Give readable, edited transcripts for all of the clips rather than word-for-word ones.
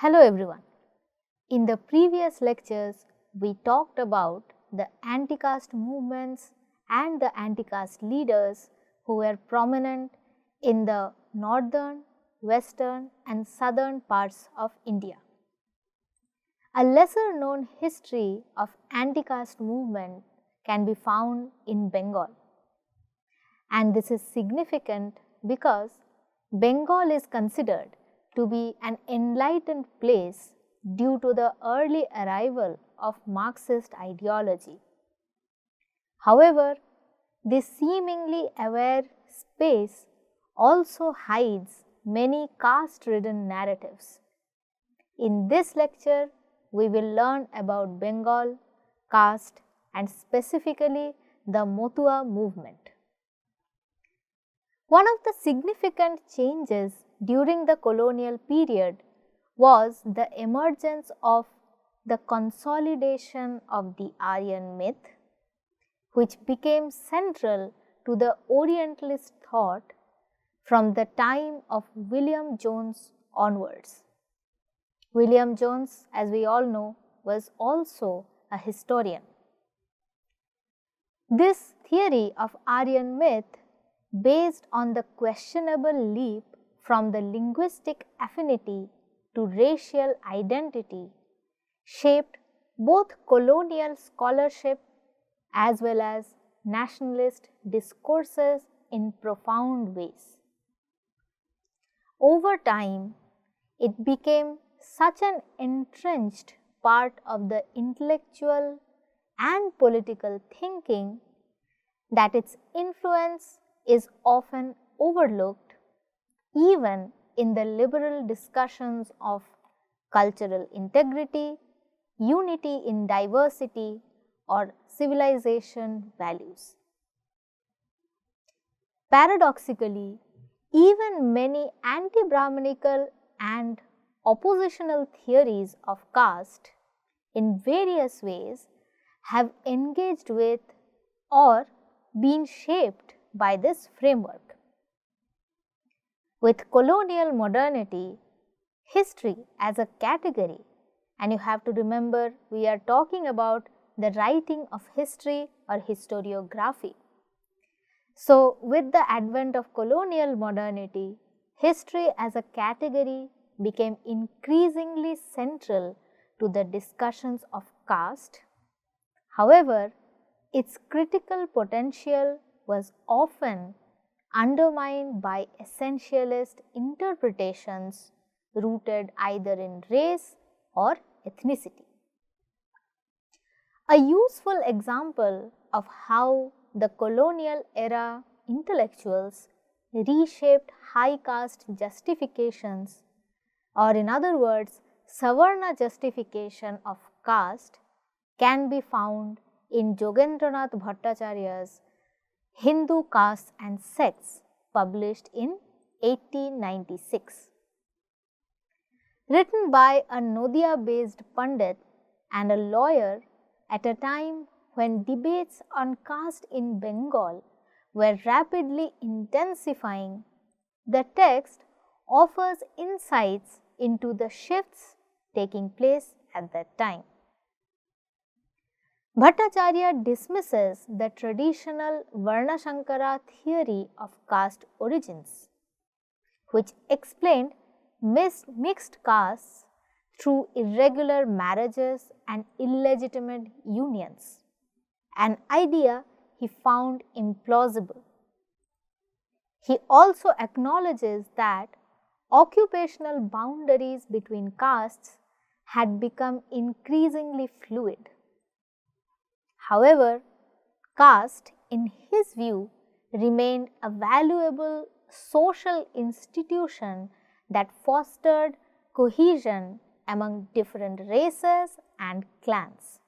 Hello everyone. In the previous lectures, we talked about the anti-caste movements and the anti-caste leaders who were prominent in the northern, western and southern parts of India. A lesser known history of anti-caste movement can be found in Bengal. And this is significant because Bengal is considered to be an enlightened place due to the early arrival of Marxist ideology. However, this seemingly aware space also hides many caste-ridden narratives. In this lecture, we will learn about Bengal, caste and specifically the Motua movement. One of the significant changes during the colonial period was the emergence of the consolidation of the Aryan myth, which became central to the Orientalist thought from the time of William Jones onwards. William Jones, as we all know, was also a historian. This theory of Aryan myth, based on the questionable leap from the linguistic affinity to racial identity, shaped both colonial scholarship as well as nationalist discourses in profound ways. Over time, it became such an entrenched part of the intellectual and political thinking that its influence is often overlooked even in the liberal discussions of cultural integrity, unity in diversity, or civilization values. Paradoxically, even many anti-Brahmanical and oppositional theories of caste in various ways have engaged with or been shaped by this framework. With colonial modernity, history as a category, and you have to remember we are talking about the writing of history or historiography. So, with the advent of colonial modernity, history as a category became increasingly central to the discussions of caste. However, its critical potential was often undermined by essentialist interpretations rooted either in race or ethnicity. A useful example of how the colonial era intellectuals reshaped high caste justifications, or in other words, Savarna justification of caste, can be found in Jogendranath Bhattacharya's Hindu Castes and Sects, published in 1896. Written by a Nodia-based Pandit and a lawyer at a time when debates on caste in Bengal were rapidly intensifying, the text offers insights into the shifts taking place at that time. Bhattacharya dismisses the traditional Varnashankara theory of caste origins, which explained mixed castes through irregular marriages and illegitimate unions, an idea he found implausible. He also acknowledges that occupational boundaries between castes had become increasingly fluid. However, caste, in his view, remained a valuable social institution that fostered cohesion among different races and clans,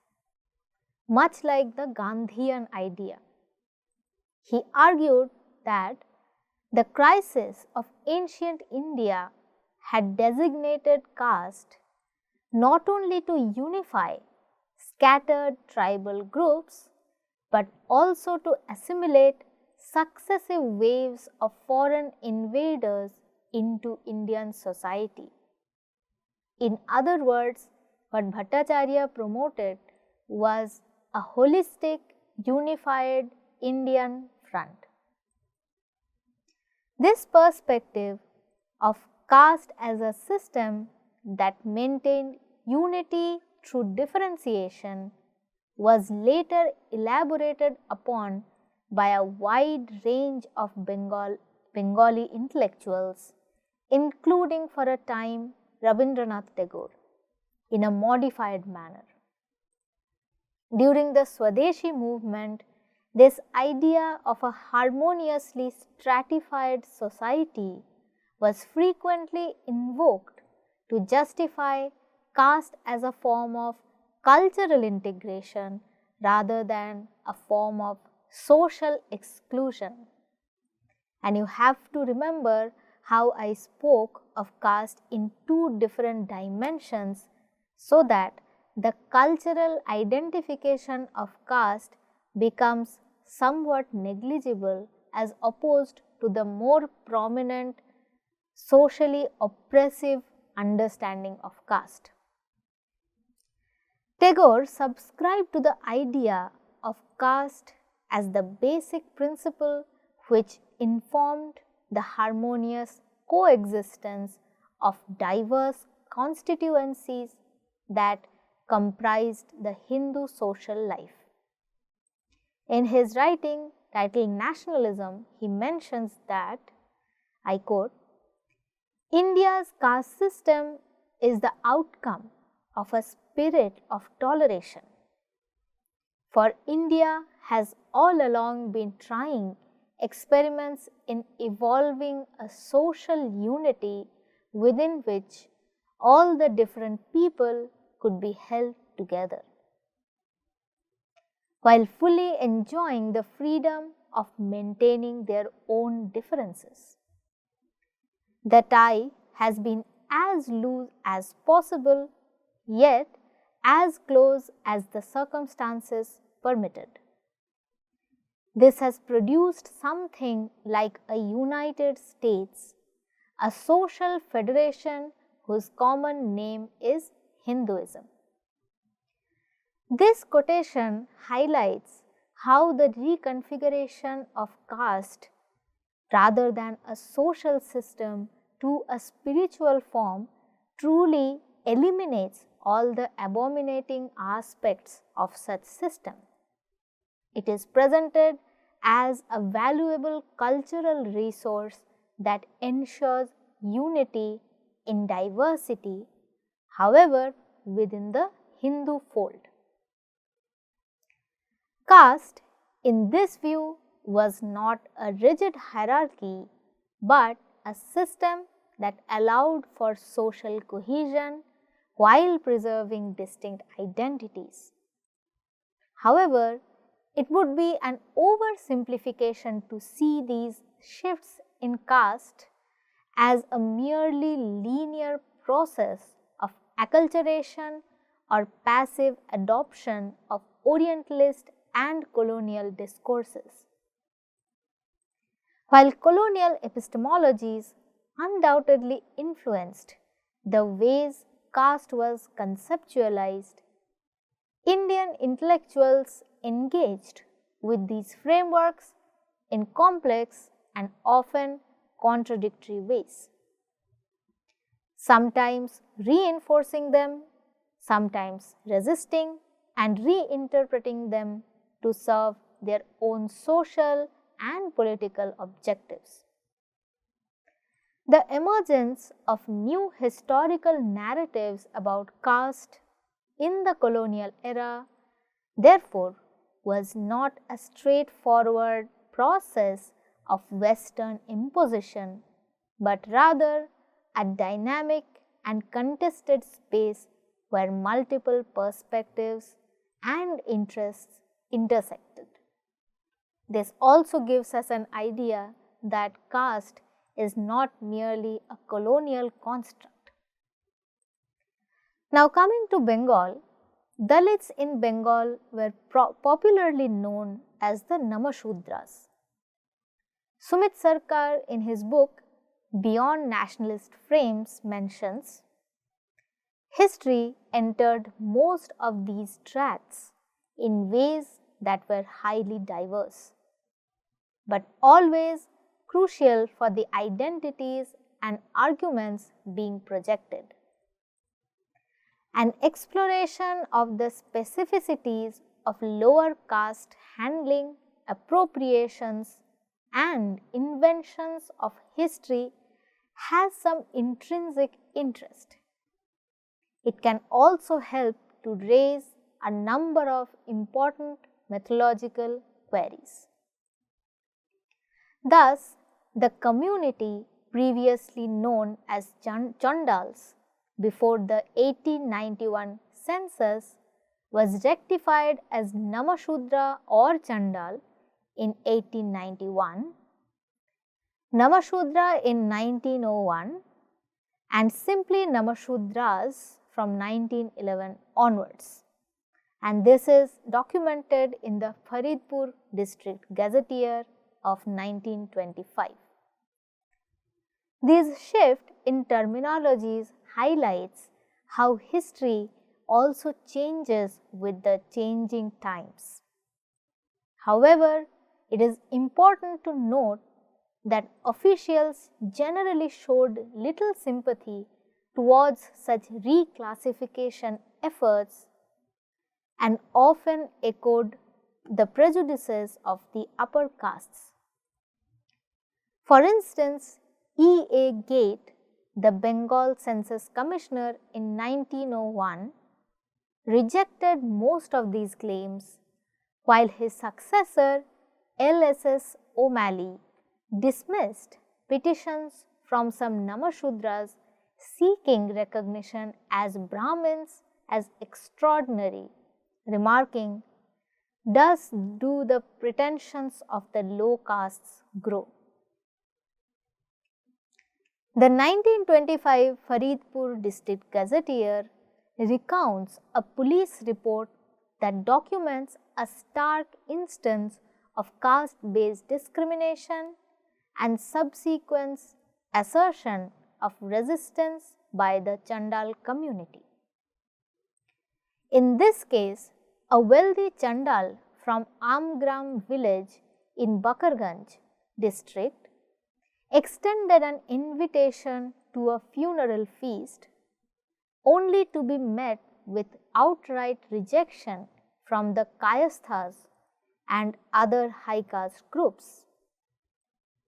much like the Gandhian idea. He argued that the crisis of ancient India had designated caste not only to unify scattered tribal groups, but also to assimilate successive waves of foreign invaders into Indian society. In other words, what Bhattacharya promoted was a holistic, unified Indian front. This perspective of caste as a system that maintained unity through differentiation was later elaborated upon by a wide range of Bengali intellectuals, including for a time Rabindranath Tagore, in a modified manner. During the Swadeshi movement, this idea of a harmoniously stratified society was frequently invoked to justify caste as a form of cultural integration rather than a form of social exclusion. And you have to remember how I spoke of caste in two different dimensions, so that the cultural identification of caste becomes somewhat negligible as opposed to the more prominent socially oppressive understanding of caste. Tagore subscribed to the idea of caste as the basic principle which informed the harmonious coexistence of diverse constituencies that comprised the Hindu social life. In his writing titled Nationalism, he mentions that, I quote, "India's caste system is the outcome of a spirit of toleration. For India has all along been trying experiments in evolving a social unity within which all the different people could be held together, while fully enjoying the freedom of maintaining their own differences. The tie has been as loose as possible, yet as close as the circumstances permitted. This has produced something like a United States, a social federation whose common name is Hinduism." This quotation highlights how the reconfiguration of caste rather than a social system to a spiritual form truly eliminates all the abominating aspects of such system. It is presented as a valuable cultural resource that ensures unity in diversity, however, within the Hindu fold. Caste, in this view, was not a rigid hierarchy, but a system that allowed for social cohesion while preserving distinct identities. However, it would be an oversimplification to see these shifts in caste as a merely linear process of acculturation or passive adoption of Orientalist and colonial discourses. While colonial epistemologies undoubtedly influenced the ways caste was conceptualized, Indian intellectuals engaged with these frameworks in complex and often contradictory ways, sometimes reinforcing them, sometimes resisting and reinterpreting them to serve their own social and political objectives. The emergence of new historical narratives about caste in the colonial era, therefore, was not a straightforward process of Western imposition, but rather a dynamic and contested space where multiple perspectives and interests intersected. This also gives us an idea that caste is not merely a colonial construct. Now, coming to Bengal, Dalits in Bengal were popularly known as the Namashudras. Sumit Sarkar, in his book Beyond Nationalist Frames, mentions, History entered most of these tracts in ways that were highly diverse, but always crucial for the identities and arguments being projected. An exploration of the specificities of lower caste handling, appropriations, and inventions of history has some intrinsic interest. It can also help to raise a number of important methodological queries. Thus, the community previously known as Chandals before the 1891 census was rectified as Namashudra or Chandal in 1891, Namashudra in 1901, and simply Namashudras from 1911 onwards. And this is documented in the Faridpur District Gazetteer of 1925. This shift in terminologies highlights how history also changes with the changing times. However, it is important to note that officials generally showed little sympathy towards such reclassification efforts and often echoed the prejudices of the upper castes. For instance, E. A. Gate, the Bengal Census Commissioner in 1901, rejected most of these claims, while his successor L. S. S. O'Malley dismissed petitions from some Namashudras seeking recognition as Brahmins as extraordinary, remarking, "Thus do the pretensions of the low castes grow." The 1925 Faridpur District Gazetteer recounts a police report that documents a stark instance of caste-based discrimination and subsequent assertion of resistance by the Chandal community. In this case, a wealthy Chandal from Amgram village in Bakarganj district extended an invitation to a funeral feast, only to be met with outright rejection from the Kayasthas and other high caste groups.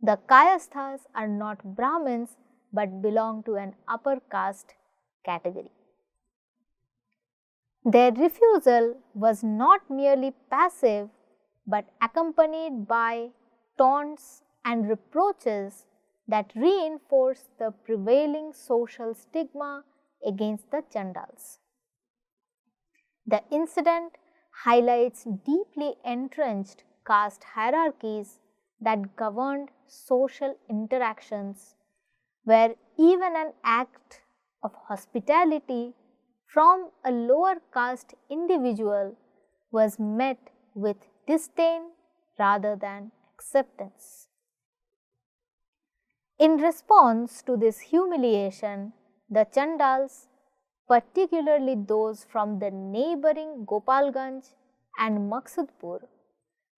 The Kayasthas are not Brahmins but belong to an upper caste category. Their refusal was not merely passive but accompanied by taunts and reproaches that reinforced the prevailing social stigma against the Chandals. The incident highlights deeply entrenched caste hierarchies that governed social interactions, where even an act of hospitality from a lower caste individual was met with disdain rather than acceptance. In response to this humiliation, the Chandals, particularly those from the neighboring Gopalganj and Maqsudpur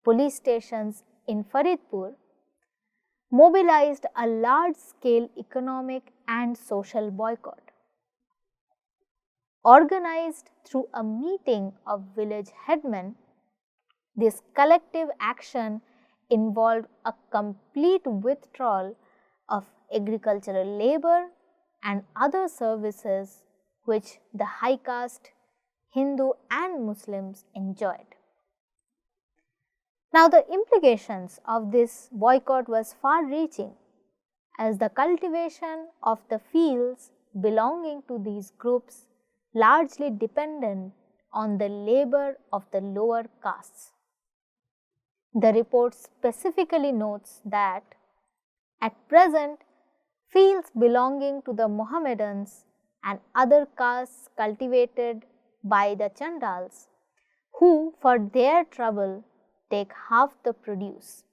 police stations in Faridpur, mobilized a large-scale economic and social boycott. Organized through a meeting of village headmen, this collective action involved a complete withdrawal of agricultural labor and other services which the high caste Hindu and Muslims enjoyed. Now, the implications of this boycott was far-reaching, as the cultivation of the fields belonging to these groups largely dependent on the labor of the lower castes. The report specifically notes that at present, fields belonging to the Mohammedans and other castes cultivated by the Chandals, who for their trouble take half the produce.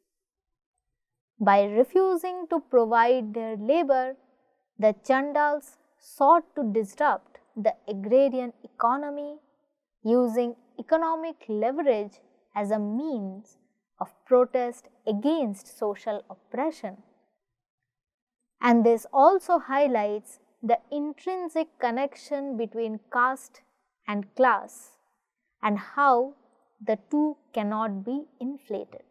By refusing to provide their labor, the Chandals sought to disrupt the agrarian economy, using economic leverage as a means of protest against social oppression. And this also highlights the intrinsic connection between caste and class and how the two cannot be inflated.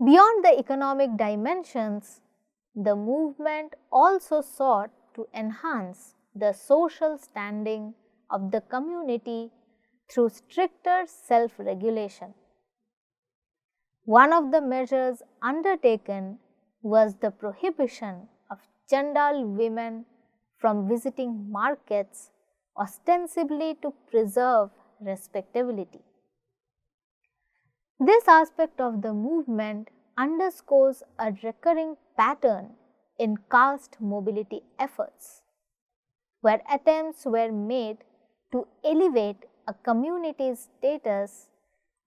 Beyond the economic dimensions, the movement also sought to enhance the social standing of the community through stricter self-regulation. One of the measures undertaken was the prohibition of Chandal women from visiting markets, ostensibly to preserve respectability. This aspect of the movement underscores a recurring pattern in caste mobility efforts, where attempts were made to elevate a community's status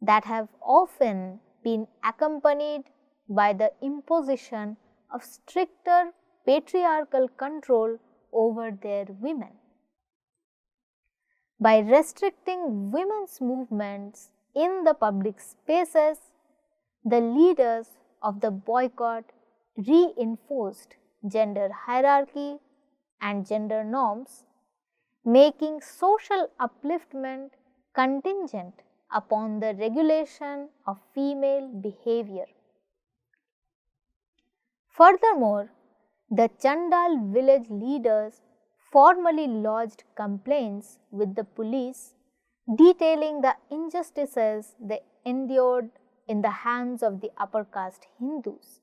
that have often been accompanied by the imposition of stricter patriarchal control over their women. By restricting women's movements in the public spaces, the leaders of the boycott reinforced gender hierarchy and gender norms, making social upliftment contingent upon the regulation of female behavior. Furthermore, the Chandal village leaders formally lodged complaints with the police detailing the injustices they endured in the hands of the upper caste Hindus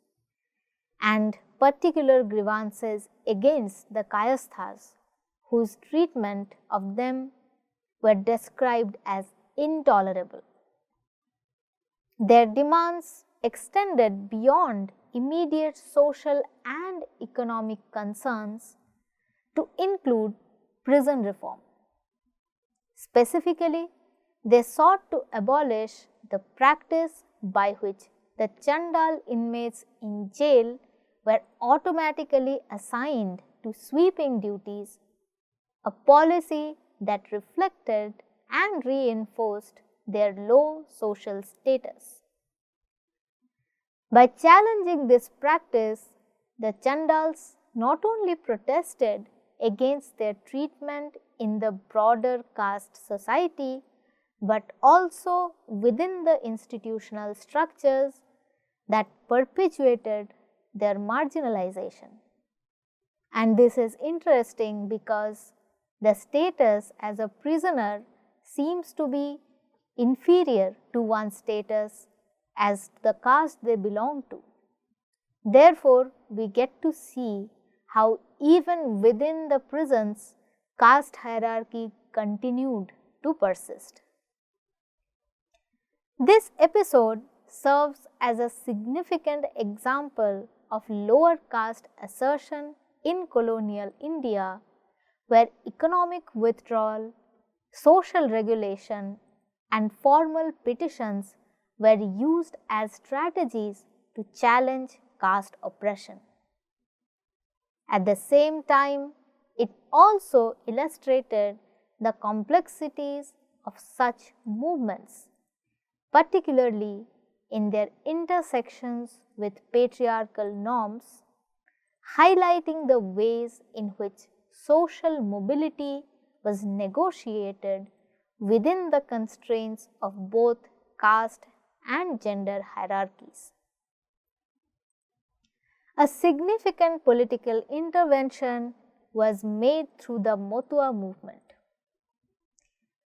and particular grievances against the Kayasthas, whose treatment of them were described as intolerable. Their demands extended beyond immediate social and economic concerns to include prison reform. Specifically, they sought to abolish the practice by which the Chandal inmates in jail were automatically assigned to sweeping duties, a policy that reflected and reinforced their low social status. By challenging this practice, the Chandals not only protested against their treatment in the broader caste society, but also within the institutional structures that perpetuated their marginalization. And this is interesting because the status as a prisoner seems to be inferior to one's status as the caste they belong to. Therefore, we get to see how even within the prisons, caste hierarchy continued to persist. This episode serves as a significant example of lower caste assertion in colonial India, where economic withdrawal, social regulation, and formal petitions were used as strategies to challenge caste oppression. At the same time, it also illustrated the complexities of such movements, particularly in their intersections with patriarchal norms, highlighting the ways in which social mobility was negotiated within the constraints of both caste and gender hierarchies. A significant political intervention was made through the Motua movement.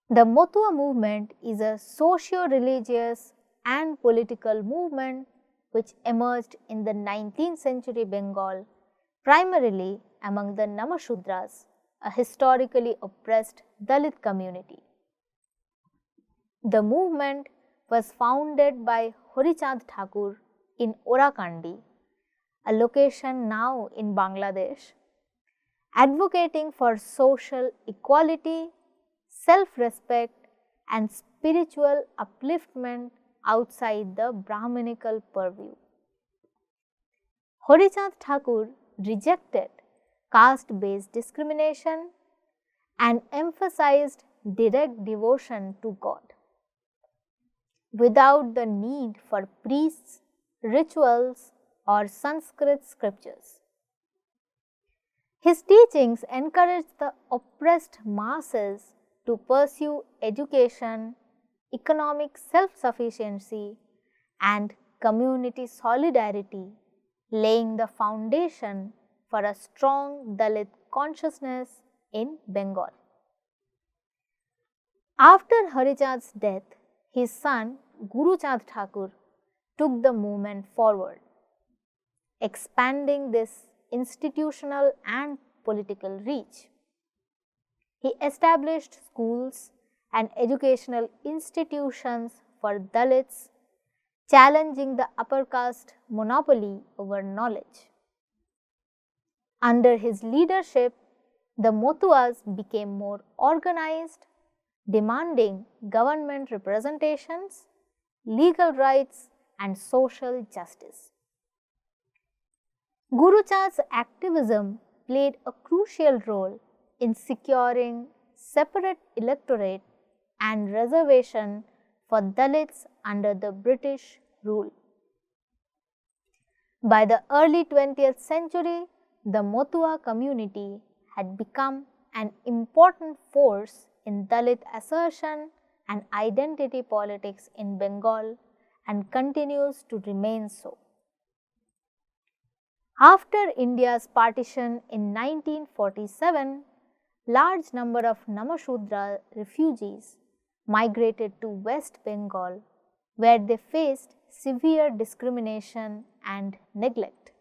The Motua movement is a socio-religious and political movement which emerged in the 19th century Bengal, primarily among the Namashudras, a historically oppressed Dalit community. The movement was founded by Horichand Thakur in Orakandi, a location now in Bangladesh, advocating for social equality, self-respect, and spiritual upliftment outside the Brahminical purview. Horichand Thakur rejected caste-based discrimination, and emphasized direct devotion to God, without the need for priests, rituals, or Sanskrit scriptures. His teachings encouraged the oppressed masses to pursue education, economic self-sufficiency, and community solidarity, laying the foundation for a strong Dalit consciousness in Bengal. After Harichand's death, his son Guru Chand Thakur took the movement forward, expanding this institutional and political reach. He established schools and educational institutions for Dalits, challenging the upper caste monopoly over knowledge. Under his leadership, the Motuas became more organized, demanding government representations, legal rights, and social justice. Guru Chand's activism played a crucial role in securing separate electorate and reservation for Dalits under the British rule. By the early 20th century, the Motua community had become an important force in Dalit assertion and identity politics in Bengal and continues to remain so. After India's partition in 1947, large number of Namashudra refugees migrated to West Bengal, where they faced severe discrimination and neglect.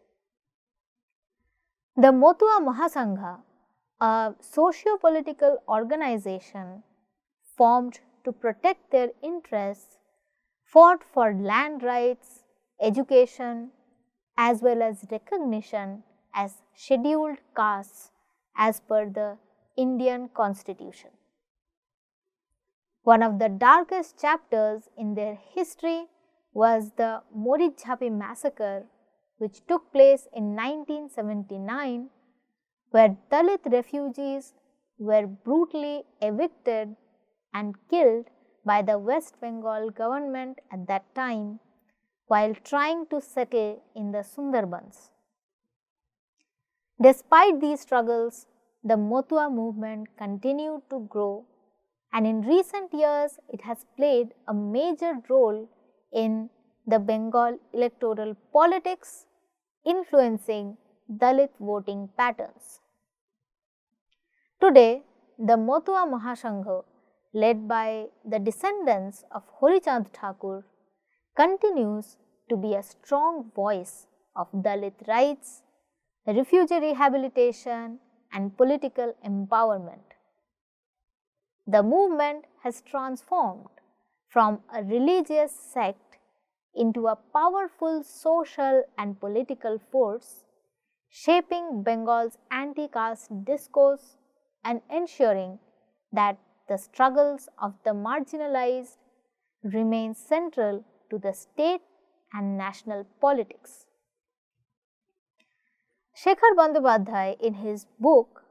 The Motua Mahasangha, a socio-political organization formed to protect their interests, fought for land rights, education, as well as recognition as scheduled castes as per the Indian Constitution. One of the darkest chapters in their history was the Morijhapi massacre, which took place in 1979, where Dalit refugees were brutally evicted and killed by the West Bengal government at that time while trying to settle in the Sundarbans. Despite these struggles, the Motua movement continued to grow, and in recent years it has played a major role in the Bengal electoral politics, influencing Dalit voting patterns. Today, the Motua Mahasangha, led by the descendants of Horichand Thakur, continues to be a strong voice of Dalit rights, refugee rehabilitation, and political empowerment. The movement has transformed from a religious sect into a powerful social and political force, shaping Bengal's anti-caste discourse and ensuring that the struggles of the marginalized remain central to the state and national politics. Shekhar Bandyopadhyay, in his book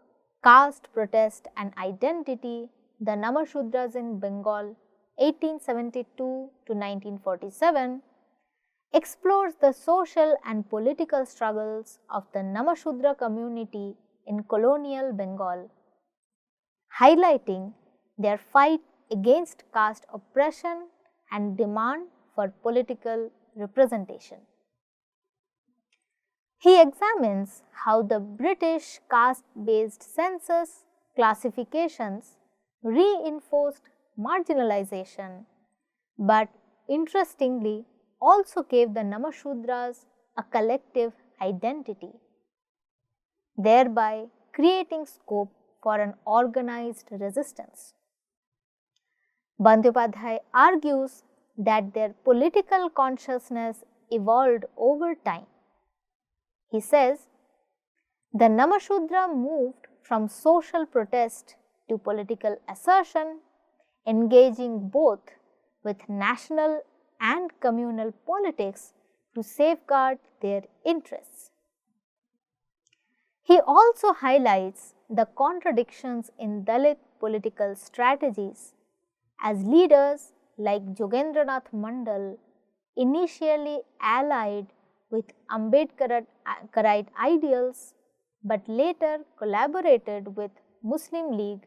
Caste, Protest and Identity, The Namashudras in Bengal 1872 to 1947, explores the social and political struggles of the Namashudra community in colonial Bengal, highlighting their fight against caste oppression and demand for political representation. He examines how the British caste-based census classifications reinforced marginalization, but interestingly also gave the Namashudras a collective identity, thereby creating scope for an organized resistance. Bandyopadhyay argues that their political consciousness evolved over time. He says, the Namashudra moved from social protest to political assertion, engaging both with national and communal politics to safeguard their interests. He also highlights the contradictions in Dalit political strategies, as leaders like Jogendranath Mandal initially allied with Ambedkarite ideals but later collaborated with Muslim League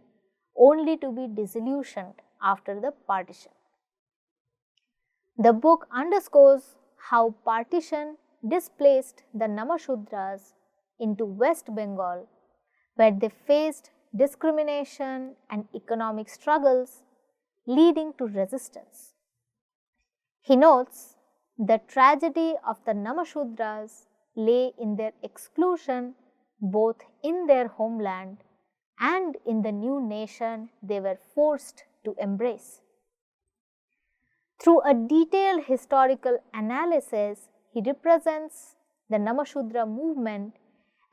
only to be disillusioned after the partition. The book underscores how partition displaced the Namashudras into West Bengal, where they faced discrimination and economic struggles leading to resistance. He notes the tragedy of the Namashudras lay in their exclusion both in their homeland and in the new nation they were forced to embrace. Through a detailed historical analysis, he represents the Namashudra movement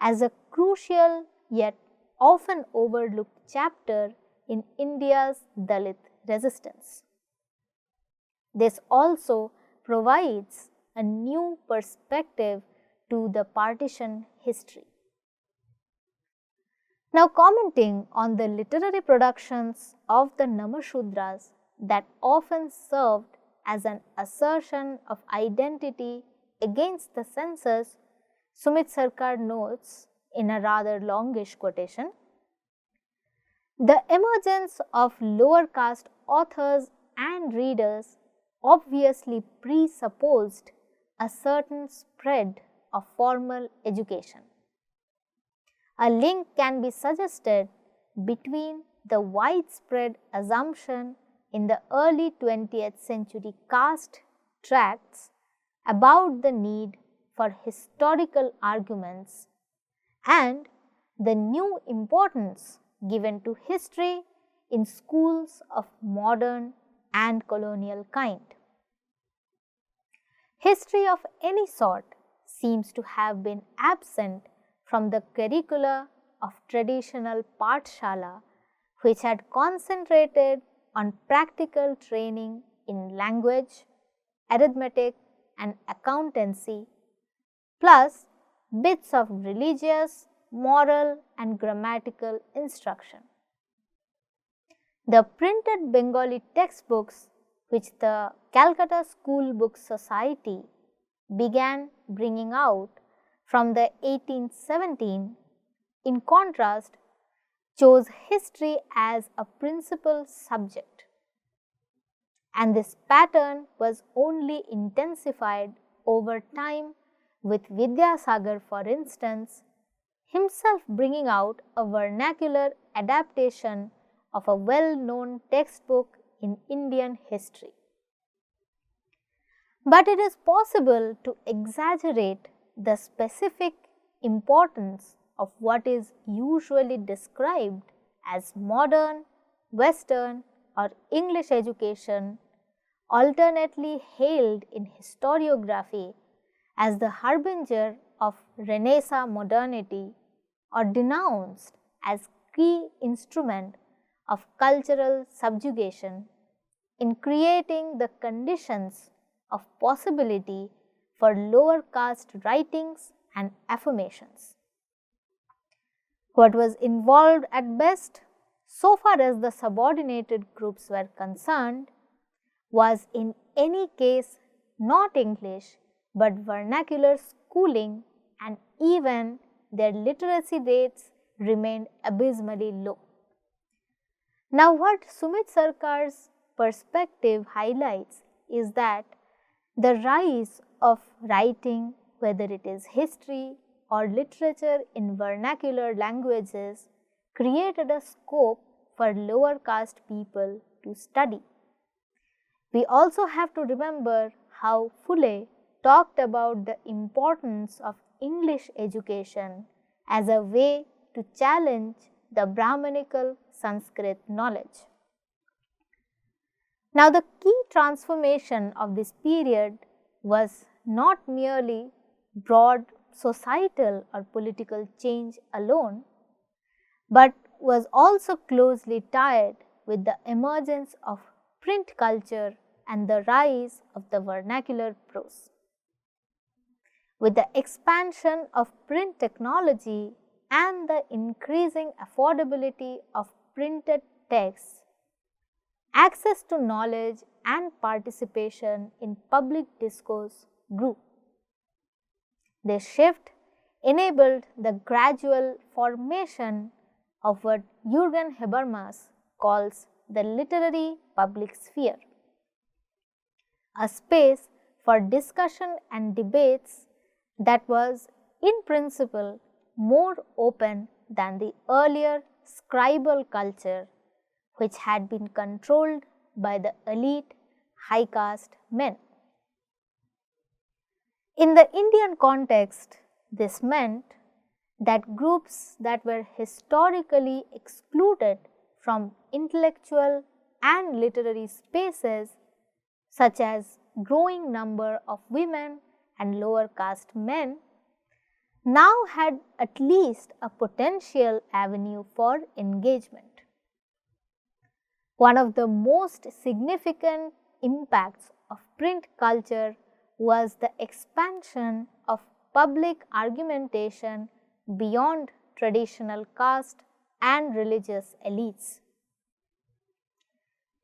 as a crucial yet often overlooked chapter in India's Dalit resistance. This also provides a new perspective to the partition history. Now, commenting on the literary productions of the Namashudras that often served as an assertion of identity against the census, Sumit Sarkar notes in a rather longish quotation, "The emergence of lower caste authors and readers obviously presupposed a certain spread of formal education. A link can be suggested between the widespread assumption in the early 20th century caste tracts about the need for historical arguments and the new importance given to history in schools of modern and colonial kind. History of any sort seems to have been absent from the curricula of traditional Pathshala, which had concentrated on practical training in language, arithmetic and accountancy, plus bits of religious, moral and grammatical instruction. The printed Bengali textbooks which the Calcutta School Book Society began bringing out from the 1817, in contrast, chose history as a principal subject. And this pattern was only intensified over time with Vidyasagar, for instance, himself bringing out a vernacular adaptation of a well-known textbook in Indian history. But it is possible to exaggerate the specific importance of what is usually described as modern, Western or English education, alternately hailed in historiography as the harbinger of Renaissance modernity or denounced as key instrument of cultural subjugation in creating the conditions of possibility for lower caste writings and affirmations. What was involved at best, so far as the subordinated groups were concerned, was in any case not English but vernacular schooling, and even their literacy rates remained abysmally low. Now, what Sumit Sarkar's perspective highlights is that the rise of writing, whether it is history or literature in vernacular languages, created a scope for lower caste people to study. We also have to remember how Phule talked about the importance of English education as a way to challenge the Brahmanical Sanskrit knowledge. Now, the key transformation of this period was not merely broad societal or political change alone, but was also closely tied with the emergence of print culture and the rise of the vernacular prose. With the expansion of print technology, and the increasing affordability of printed texts, access to knowledge and participation in public discourse grew. This shift enabled the gradual formation of what Jürgen Habermas calls the literary public sphere, a space for discussion and debates that was in principle more open than the earlier scribal culture, which had been controlled by the elite high caste men. In the Indian context, this meant that groups that were historically excluded from intellectual and literary spaces, such as growing number of women and lower caste men, now had at least a potential avenue for engagement. One of the most significant impacts of print culture was the expansion of public argumentation beyond traditional caste and religious elites.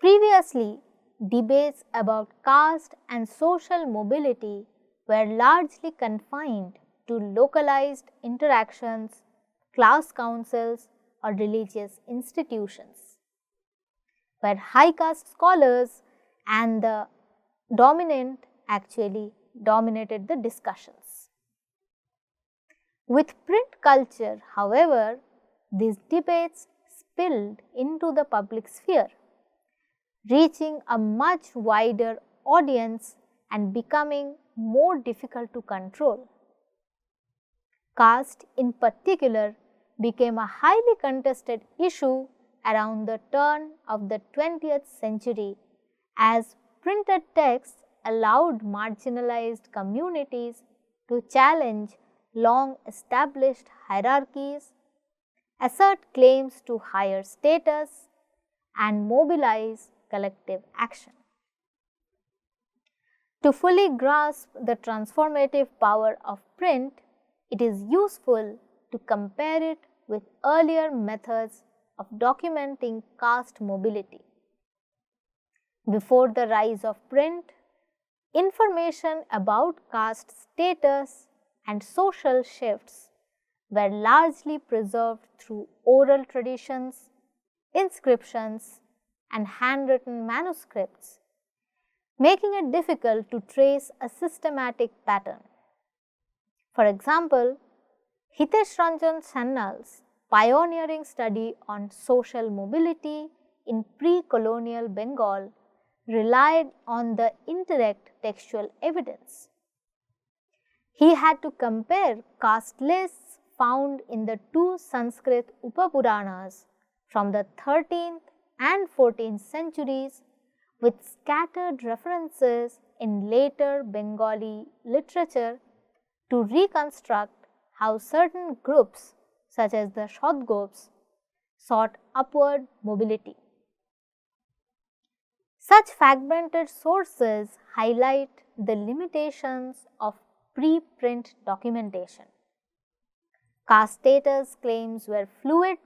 Previously, debates about caste and social mobility were largely confined to localized interactions, class councils, or religious institutions, where high caste scholars and the dominant actually dominated the discussions. With print culture, however, these debates spilled into the public sphere, reaching a much wider audience and becoming more difficult to control. Caste, in particular, became a highly contested issue around the turn of the 20th century, as printed texts allowed marginalized communities to challenge long established hierarchies, assert claims to higher status, and mobilize collective action. To fully grasp the transformative power of print, it is useful to compare it with earlier methods of documenting caste mobility. Before the rise of print, information about caste status and social shifts were largely preserved through oral traditions, inscriptions, and handwritten manuscripts, making it difficult to trace a systematic pattern. For example, Hitesh Ranjan Sannal's pioneering study on social mobility in pre-colonial Bengal relied on the indirect textual evidence. He had to compare caste lists found in the two Sanskrit Upapuranas from the 13th and 14th centuries with scattered references in later Bengali literature to reconstruct how certain groups, such as the Shodgops, sought upward mobility. Such fragmented sources highlight the limitations of pre-print documentation. Caste status claims were fluid,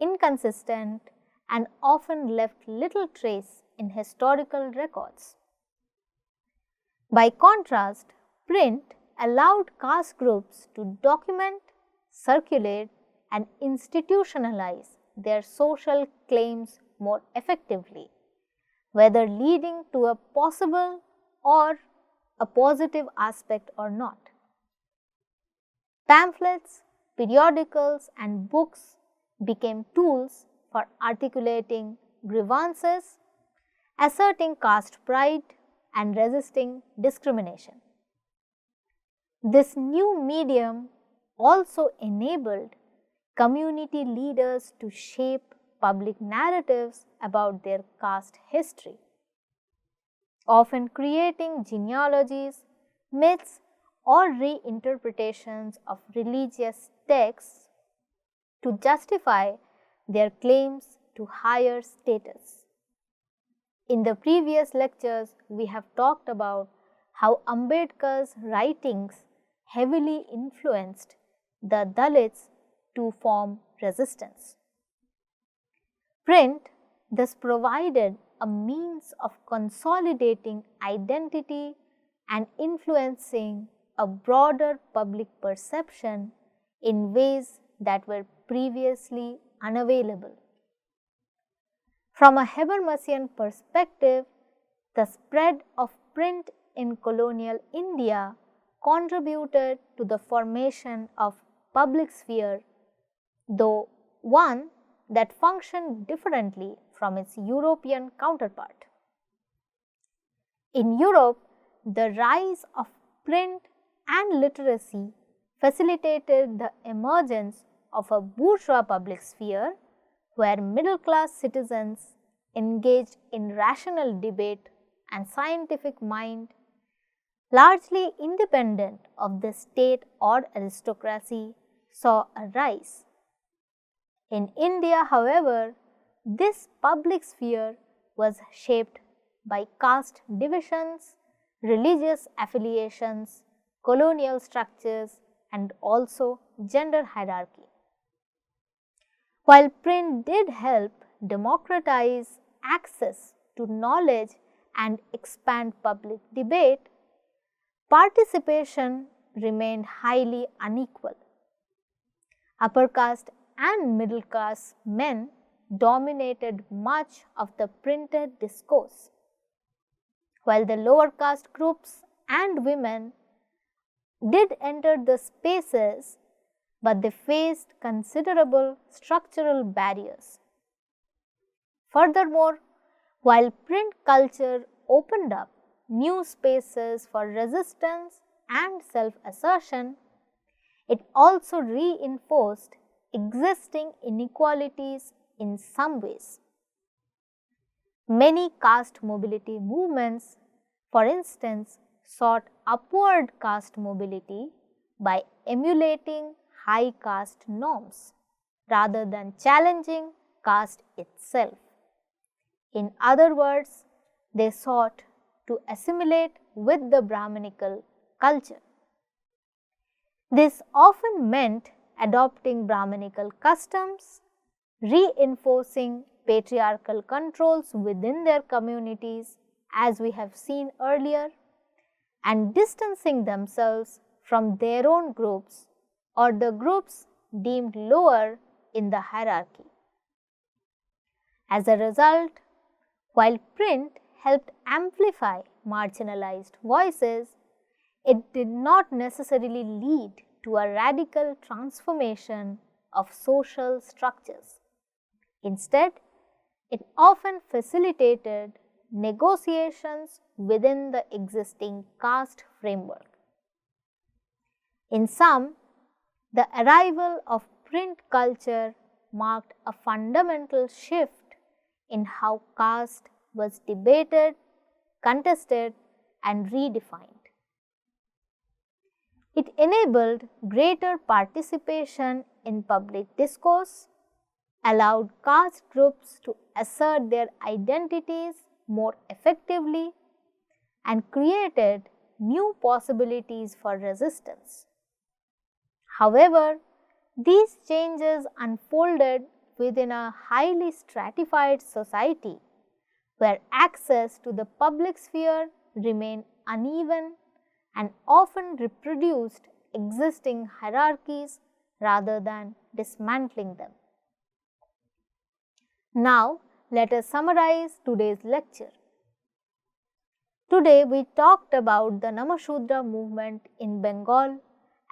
inconsistent, and often left little trace in historical records. By contrast, print allowed caste groups to document, circulate, and institutionalize their social claims more effectively, whether leading to a possible or a positive aspect or not. Pamphlets, periodicals, and books became tools for articulating grievances, asserting caste pride, and resisting discrimination. This new medium also enabled community leaders to shape public narratives about their caste history, often creating genealogies, myths, or reinterpretations of religious texts to justify their claims to higher status. In the previous lectures, we have talked about how Ambedkar's writings heavily influenced the Dalits to form resistance. Print thus provided a means of consolidating identity and influencing a broader public perception in ways that were previously unavailable. From a Habermasian perspective, the spread of print in colonial India contributed to the formation of public sphere, though one that functioned differently from its European counterpart. In Europe, the rise of print and literacy facilitated the emergence of a bourgeois public sphere where middle class citizens engaged in rational debate and scientific mind, largely independent of the state or aristocracy, saw a rise. In India, however, this public sphere was shaped by caste divisions, religious affiliations, colonial structures, and also gender hierarchy. While print did help democratize access to knowledge and expand public debate, participation remained highly unequal. Upper caste and middle class men dominated much of the printed discourse, while the lower caste groups and women did enter the spaces, but they faced considerable structural barriers. Furthermore, while print culture opened up new spaces for resistance and self-assertion, it also reinforced existing inequalities in some ways. Many caste mobility movements, for instance, sought upward caste mobility by emulating high caste norms rather than challenging caste itself. In other words, they sought to assimilate with the Brahminical culture. This often meant adopting Brahminical customs, reinforcing patriarchal controls within their communities, as we have seen earlier, and distancing themselves from their own groups or the groups deemed lower in the hierarchy. As a result, while print helped amplify marginalized voices, it did not necessarily lead to a radical transformation of social structures. Instead, it often facilitated negotiations within the existing caste framework. In sum, the arrival of print culture marked a fundamental shift in how caste was debated, contested, and redefined. It enabled greater participation in public discourse, allowed caste groups to assert their identities more effectively, and created new possibilities for resistance. However, these changes unfolded within a highly stratified society where access to the public sphere remained uneven and often reproduced existing hierarchies rather than dismantling them. Now, let us summarize today's lecture. Today, we talked about the Namashudra movement in Bengal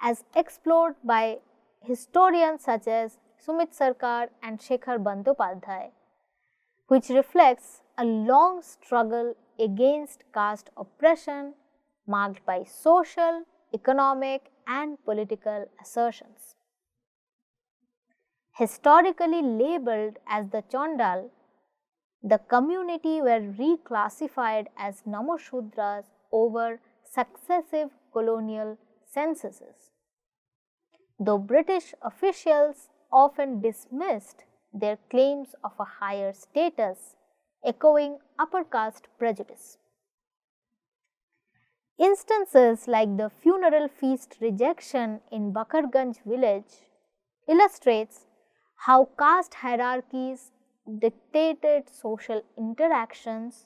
as explored by historians such as Sumit Sarkar and Shekhar Bandyopadhyay, which reflects a long struggle against caste oppression marked by social, economic, and political assertions. Historically labeled as the Chandal, the community were reclassified as Namashudras over successive colonial censuses. Though British officials often dismissed their claims of a higher status, echoing upper caste prejudice. Instances like the funeral feast rejection in Bakarganj village illustrates how caste hierarchies dictated social interactions,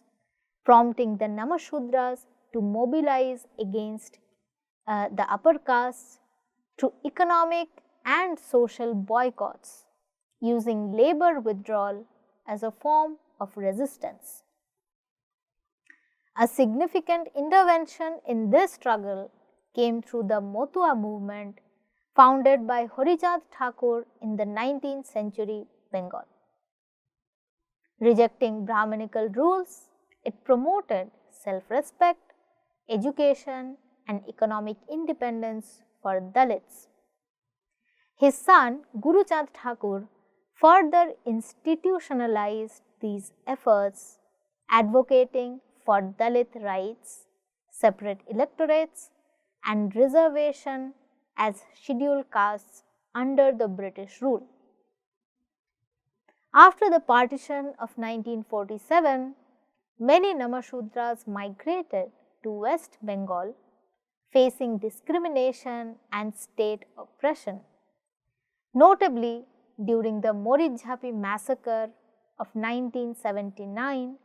prompting the Namashudras to mobilize against the upper castes through economic and social boycotts, using labor withdrawal as a form of resistance. A significant intervention in this struggle came through the Motua movement founded by Harichand Thakur in the 19th century Bengal. Rejecting Brahminical rules, it promoted self-respect, education and economic independence for Dalits. His son Guru Chand Thakur further institutionalized these efforts, advocating for Dalit rights, separate electorates and reservation as scheduled castes under the British rule. After the partition of 1947, many Namashudras migrated to West Bengal, facing discrimination and state oppression. Notably, during the Morijhapi massacre of 1979,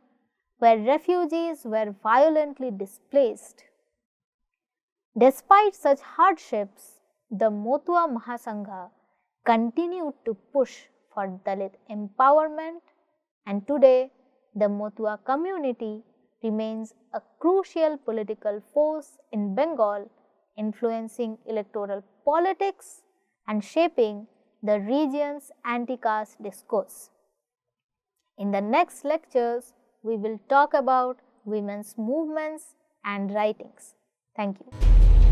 where refugees were violently displaced. Despite such hardships, the Motua Mahasangha continued to push for Dalit empowerment, and today the Motua community remains a crucial political force in Bengal, influencing electoral politics and shaping the region's anti-caste discourse. In the next lectures, we will talk about women's movements and writings. Thank you.